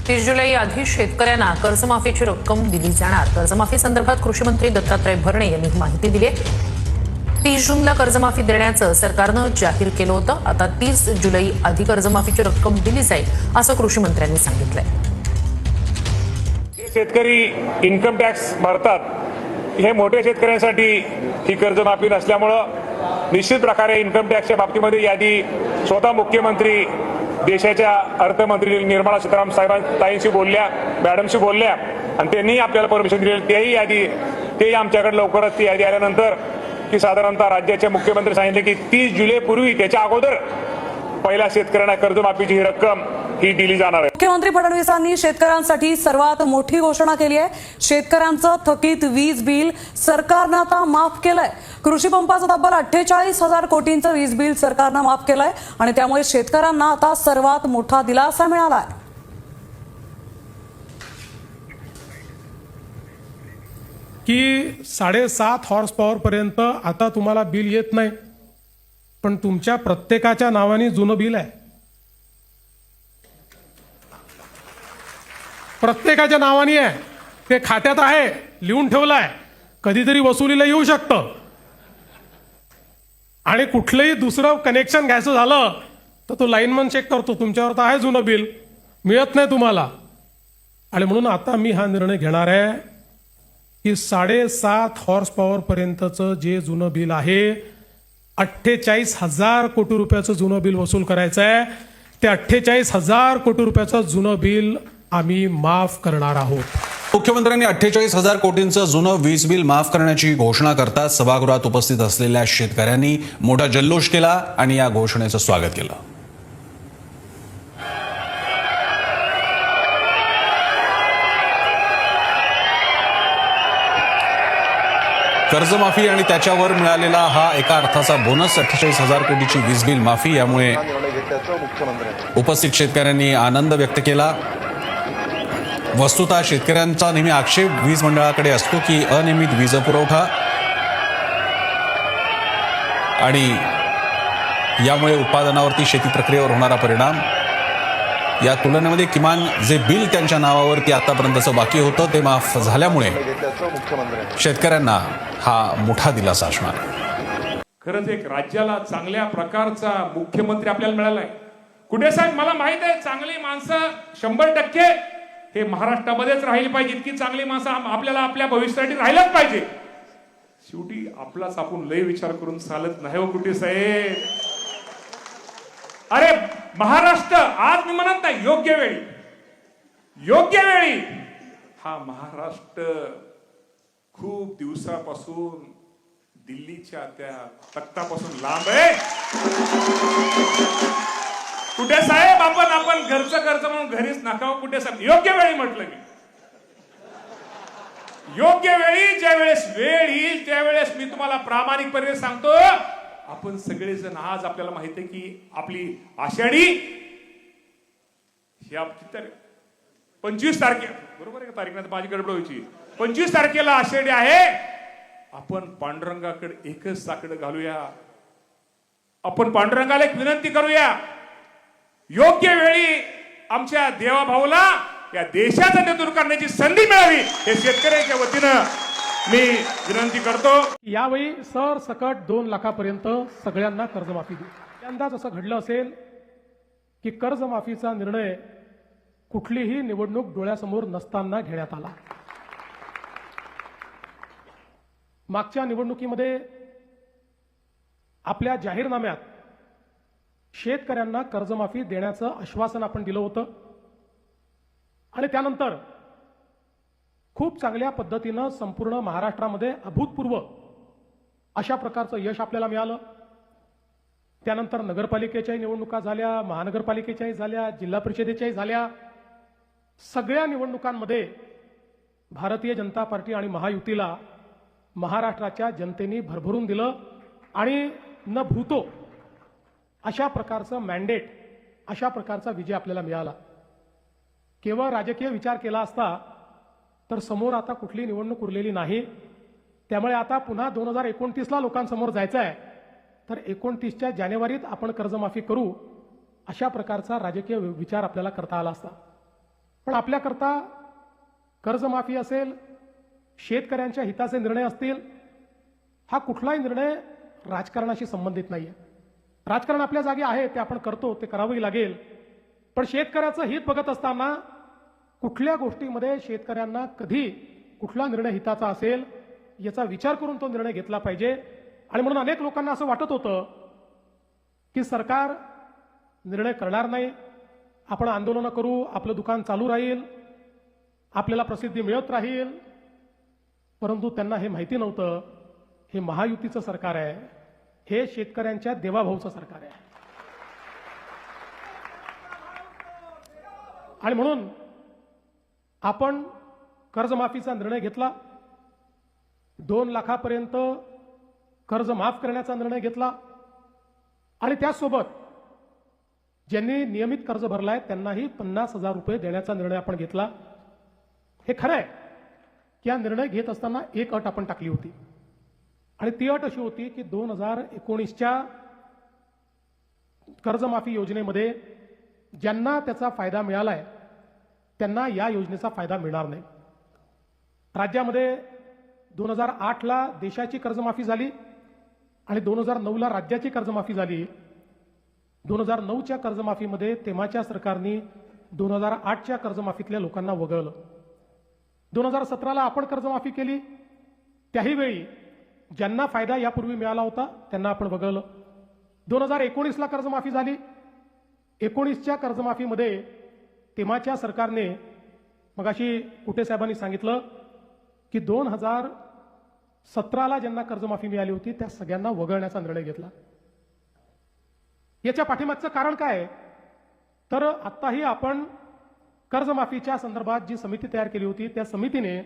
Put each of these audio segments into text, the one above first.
30 जुलै आधी शेतकऱ्यांना कर्जमाफीची रक्कम दिली जाणार। कर्जमाफी संदर्भात कृषी मंत्री दत्तात्रय भरणे यांनी माहिती दिली आहे। 30 जूनला कर्जमाफी देण्याचं सरकारनं जाहीर केलं होतं। आता 30 जुलै आधी कर्जमाफीची रक्कम दिली जाईल असं कृषी मंत्र्यांनी सांगितलंय। शेतकरी इन्कम टॅक्स भरतात, हे मोठ्या शेतकऱ्यांसाठी ही कर्जमाफी नसल्यामुळं निश्चित प्रकारे इन्कम टॅक्सच्या बाबतीमध्ये यादी स्वतः मुख्यमंत्री देशाच्या अर्थमंत्री निर्मला सीतारामन साहेबांशी बोलल्या, मॅडमशी बोलल्या आणि त्यांनी आपल्याला परमिशन दिली। तेही आमच्याकडे लवकरच ती यादी आल्यानंतर की साधारणतः राज्याचे मुख्यमंत्री सांगितले की 30 जुलै पूर्वी त्याच्या अगोदर पहिल्या शेतकऱ्यांना कर्जमाफीची ही रक्कम ही दिली जाणार आहे। मुख्यमंत्री फडणवीसांनी शेतकऱ्यांसाठी सर्वात मोठी घोषणा केली आहे। शेतकऱ्यांचं थकीत वीज बिल सरकारनं आता माफ केलंय। कृषी पंपाचं तब्बल 48,000 कोटींचं वीज बिल सरकारनं माफ केलंय आणि त्यामुळे शेतकऱ्यांना आता सर्वात मोठा दिलासा मिळालाय। की 7.5 हॉर्स पॉवर पर्यंत आता तुम्हाला बिल येत नाही, पण तुमच्या प्रत्येकाच्या नावाने जुनं बिल आहे। प्रत्येकाच्या नावाने आहे, ते खात्यात आहे, लिहून ठेवलं आहे, कधीतरी वसुलीला येऊ शकतं। आणि कुठलंही दुसरं कनेक्शन घ्यायचं झालं तर तो लाईनमन चेक करतो, तुमच्यावर तर आहे जुनं बिल, मिळत नाही तुम्हाला। आणि म्हणून आता मी हा निर्णय घेणार आहे की 7.5 हॉर्स पॉवर पर्यंतचं जे जुनं बिल आहे 48,000 कोटी रुपयाचं जुनं बिल वसूल करायचं आहे। ते 48,000 कोटी रुपयाचं जुनं बिल आम्ही माफ करणार आहोत। मुख्यमंत्र्यांनी 48,000 कोटींचं जुनं वीज बिल माफ करण्याची घोषणा करताच सभागृहात उपस्थित असलेल्या शेतकऱ्यांनी मोठा जल्लोष केला आणि या घोषणेचं स्वागत केलं। कर्जमाफी आणि त्याच्यावर मिळालेला हा एका अर्थाचा बोनस 48,000 कोटीची वीज बिल माफी यामुळे उपस्थित शेतकऱ्यांनी आनंद व्यक्त केला। वस्तुतः शेतकऱ्यांचा नेहमी आक्षेप वीज मंडळाकडे असतो की अनियमित वीज पुरवठा आणि यामुळे उत्पादनावरती शेती प्रक्रियेवर होणारा परिणाम, या तुलनेमध्ये किमान जे बिल त्यांच्या नावावरती आतापर्यंतचं बाकी होतं ते माफ झाल्यामुळे शेतकऱ्यांना हा मोठा दिलासा असणार आहे। खरंच एक राज्याला चांगल्या प्रकारचा मुख्यमंत्री आपल्याला मिळालाय। कुठे साहेब, मला माहित आहे चांगली माणसं 100% हे महाराष्ट्रामध्येच राहिली पाहिजे, इतकी चांगली माणसं आपल्याला आपल्या भविष्यासाठी राहिलाच पाहिजे। शेवटी आपलाच आपण लय विचार करून चालत नाही हो कुठे साहेब। अरे महाराष्ट्र आज मी म्हणत नाही, योग्य वेळी हा महाराष्ट्र खूप दिवसापासून दिल्लीच्या त्या तख्तापासून लांब आहे। कुठे साहेब आपण घरचं कर्ज म्हणून घरीच नाकावं कुठे साहेब। योग्य वेळी म्हटलं मी, योग्य वेळी ज्यावेळेस वेळ येईल त्यावेळेस मी तुम्हाला प्रामाणिकपणे सांगतो, आपण सगळेजण आज आपल्याला माहिती आहे की आपली आषाढी ही 25 तारखे, बरोबर आहे का तारीख? नाही माझी गडबड व्हायची। 25 तारखेला आषाढी आहे। आपण पांडुरंगाकडे एकच साकडं घालूया, आपण पांडुरंगाला एक विनंती करूया, योग्य वेळी आमच्या देवाभाऊला या देशाचं नेतृत्व करण्याची संधी मिळावी हे शेतकऱ्यांच्या वतीनं मी विनंती करतो। यावेळी सरसकट 2 लाखापर्यंत सगळ्यांना कर्जमाफी देऊ। यंदाच असं घडलं असेल की कर्जमाफीचा निर्णय कुठलीही निवडणूक डोळ्यासमोर नसताना घेण्यात आला। मागच्या निवडणुकीमध्ये आपल्या जाहीरनाम्यात शेतकऱ्यांना कर्जमाफी देण्याचं आश्वासन आपण दिलं होतं आणि त्यानंतर खूप चांगल्या पद्धतीनं संपूर्ण महाराष्ट्रामध्ये अभूतपूर्व अशा प्रकारचं यश आपल्याला मिळालं। त्यानंतर नगरपालिकेच्याही निवडणुका झाल्या, महानगरपालिकेच्याही झाल्या, जिल्हा परिषदेच्याही झाल्या। सगळ्या निवडणुकांमध्ये भारतीय जनता पार्टी आणि महायुतीला महाराष्ट्राच्या जनतेने भरभरून दिलं आणि न भूतो अशा प्रकारचं मॅन्डेट, अशा प्रकारचा विजय आपल्याला मिळाला। केवळ राजकीय विचार केला असता तर समोर आता कुठली निवडणूक उरलेली नाही। त्यामुळे आता पुन्हा 2029ला लोकांसमोर जायचं आहे, तर 29च्या जानेवारीत आपण कर्जमाफी करू अशा प्रकारचा राजकीय विचार आपल्याला करता आला असता। पण आपल्याकरता कर्जमाफी असेल, शेतकऱ्यांच्या हिताचे निर्णय असतील, हा कुठलाही निर्णय राजकारणाशी संबंधित नाही आहे. राजकारण आपल्या जागी आहे, ते आपण करतो, ते करावंही लागेल. पण शेतकऱ्याचं हित बघत असताना कुठल्या गोष्टीमध्ये शेतकऱ्यांना कधी कुठला निर्णय हिताचा असेल याचा विचार करून तो निर्णय घेतला पाहिजे. आणि म्हणून अनेक लोकांना असं वाटत होतं की सरकार निर्णय करणार नाही, आपण आंदोलनं करू, आपलं दुकान चालू राहील, आपल्याला प्रसिद्धी मिळत राहील. परंतु त्यांना हे माहिती नव्हतं, हे महायुतीचं सरकार आहे, हे शेतकऱ्यांच्या देवाभाऊचं सरकार आहे. आणि म्हणून आपण कर्जमाफीचा निर्णय घेतला, 2 लाखापर्यंत कर्ज माफ करण्याचा निर्णय घेतला. आणि त्याचसोबत ज्यांनी नियमित कर्ज भरलाय त्यांनाही 50,000 रुपये देण्याचा निर्णय आपण घेतला. हे खरं आहे की हा निर्णय घेत असताना एक अट आपण टाकली होती, आणि ती अट अशी होती की 2019च्या कर्जमाफी योजनेमध्ये ज्यांना त्याचा फायदा मिळालाय त्यांना या योजनेचा फायदा मिळणार नाही. राज्यामध्ये 2008ला देशाची कर्जमाफी झाली आणि 2009ला राज्याची कर्जमाफी झाली. 2009च्या कर्जमाफीमध्ये तेव्हाच्या सरकारने 2008च्या कर्जमाफीतल्या लोकांना वगळलं. 2017ला आपण कर्जमाफी केली, त्याही वेळी ज्यांना फायदा यापूर्वी मिळाला होता त्यांना आपण वगळलं. 2019ला कर्जमाफी झाली. 19च्या कर्जमाफीमध्ये तेव्हाच्या सरकारने, मगाशी कुटे साहेबांनी सांगितलं की 2017ला ज्यांना कर्जमाफी मिळाली होती त्या सगळ्यांना वगळण्याचा निर्णय घेतला. याच्या पाठीमागचं कारण काय आहे? तर आत्ताही आपण कर्जमाफीच्या संदर्भात जी समिती तयार केली होती त्या समितीने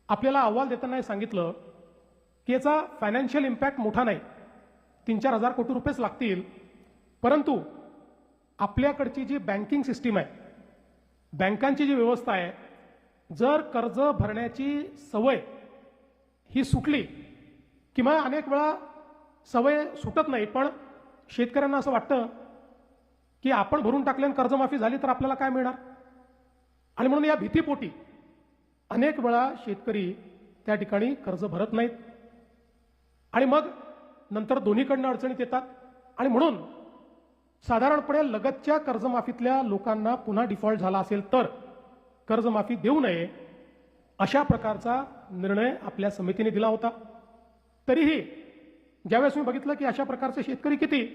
आपल्याला अहवाल देताना सांगितलं की याचा फायनान्शियल इम्पॅक्ट मोठा नाही, 3-4 हजार कोटी रुपयेच लागतील. परंतु आपल्याकडची जी बँकिंग सिस्टीम आहे, बँकांची जी व्यवस्था आहे, जर कर्ज भरण्याची सवय ही सुटली, किंवा अनेक वेळा सवय सुटत नाही पण शेतकऱ्यांना असं वाटतं की आपण भरून टाकल्याने कर्जमाफी झाली तर आपल्याला काय मिळणार, आणि म्हणून या भीतीपोटी अनेक वेळा शेतकरी त्या ठिकाणी कर्ज भरत नाहीत आणि मग नंतर दोन्हीकडनं अडचणीत येतात. आणि म्हणून साधारणपणे लगतच्या कर्जमाफीतल्या लोकांना पुन्हा डिफॉल्ट झाला असेल तर कर्जमाफी देऊ नये अशा प्रकारचा निर्णय आपल्या समितीने दिला होता. तरीही ज्यावेळेस मी बघितलं की अशा प्रकारचे शेतकरी किती,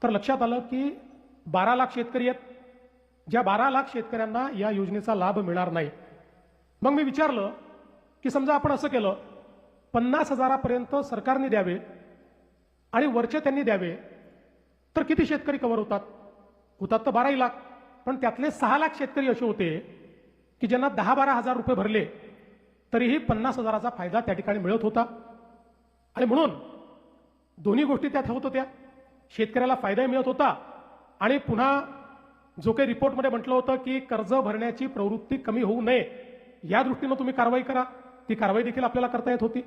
तर लक्षात आलं की 12 लाख शेतकरी आहेत, ज्या 12 लाख शेतकऱ्यांना या योजनेचा लाभ मिळणार नाही. मग मी विचारलं की समजा आपण असं केलं, 50,000पर्यंत सरकारने द्यावे आणि वरचे त्यांनी द्यावे तर किती शेतकरी कव्हर होतात? होतात तर 12 लाख, पण त्यातले 6 लाख शेतकरी असे होते की ज्यांना 10-12 हजार रुपये भरले तरीही 50,000चा फायदा त्या ठिकाणी मिळत होता. आणि म्हणून दोन्ही गोष्टी त्यात होत होत्या, शेतकऱ्याला फायदाही मिळत होता आणि पुन्हा जो काही रिपोर्टमध्ये म्हटलं होतं की कर्ज भरण्याची प्रवृत्ती कमी होऊ नये या दृष्टीनं तुम्ही कारवाई करा, ती कारवाई देखील आपल्याला करता येत होती.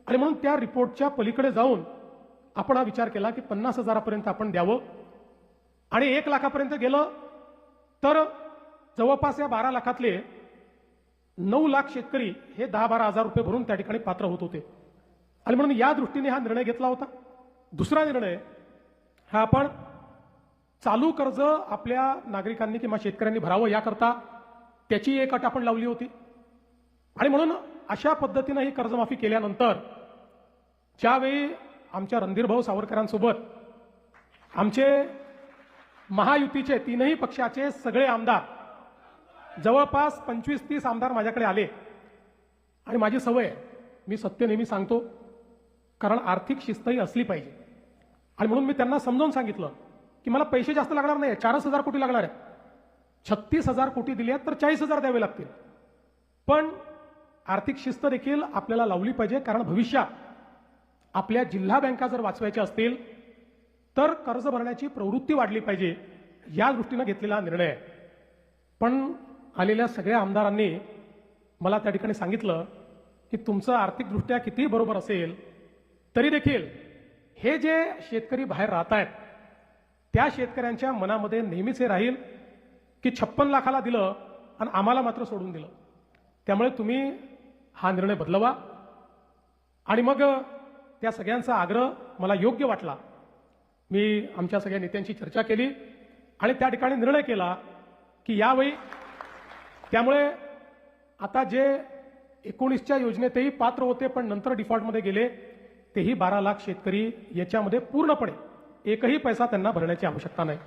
आणि म्हणून त्या रिपोर्टच्या पलीकडे जाऊन आपण हा विचार केला की 50,000पर्यंत आपण द्यावं, आणि 1 लाखापर्यंत गेलं तर जवळपास या 12 लाखातले 9 लाख शेतकरी हे 10-12 हजार रुपये भरून त्या ठिकाणी पात्र होत होते. आणि म्हणून या दृष्टीने हा निर्णय घेतला होता. दुसरा निर्णय हा आपण चालू कर्ज आपल्या नागरिकांनी किंवा शेतकऱ्यांनी भरावं याकरता त्याची एक अट आपण लावली होती. आणि म्हणून अशा पद्धतीनं ही कर्जमाफी केल्यानंतर ज्यावेळी आमच्या रणधीरभाऊ सावरकरांसोबत आमचे महायुतीचे 3ही पक्षाचे सगळे आमदार, जवळपास 25-30 आमदार माझ्याकडे आले. आणि माझी सवय, मी सत्य नेहमी सांगतो, कारण आर्थिक शिस्तही असली पाहिजे. आणि म्हणून मी त्यांना समजावून सांगितलं की मला पैसे जास्त लागणार नाही, 4,000 कोटी लागणार आहेत, 36,000 कोटी दिले तर 40,000 द्यावे लागतील. पण आर्थिक शिस्त देखील आपल्याला लावली पाहिजे, कारण भविष्यात आपल्या जिल्हा बँका जर वाचवायच्या असतील तर कर्ज भरण्याची प्रवृत्ती वाढली पाहिजे, या दृष्टीनं घेतलेला निर्णय आहे. पण आलेल्या सगळ्या आमदारांनी मला त्या ठिकाणी सांगितलं की तुमचं आर्थिकदृष्ट्या कितीही बरोबर असेल तरी देखील हे जे शेतकरी बाहेर राहत आहेत त्या शेतकऱ्यांच्या मनामध्ये नेहमीच हे राहील की 56 लाखाला दिलं आणि आम्हाला मात्र सोडून दिलं. त्यामुळे तुम्ही हा निर्णय बदलवा. आणि मग त्या सगळ्यांचा आग्रह मला योग्य वाटला. मी आमच्या सगळ्या नेत्यांशी चर्चा केली आणि त्या ठिकाणी निर्णय केला की यावेळी त्यामुळे आता जे 19च्या योजनेतही पात्र होते पण नंतर डिफॉल्टमध्ये गेले तेही 12 लाख शेतकरी याच्यामध्ये पूर्णपणे एकही पैसा त्यांना भरण्याची आवश्यकता नाही.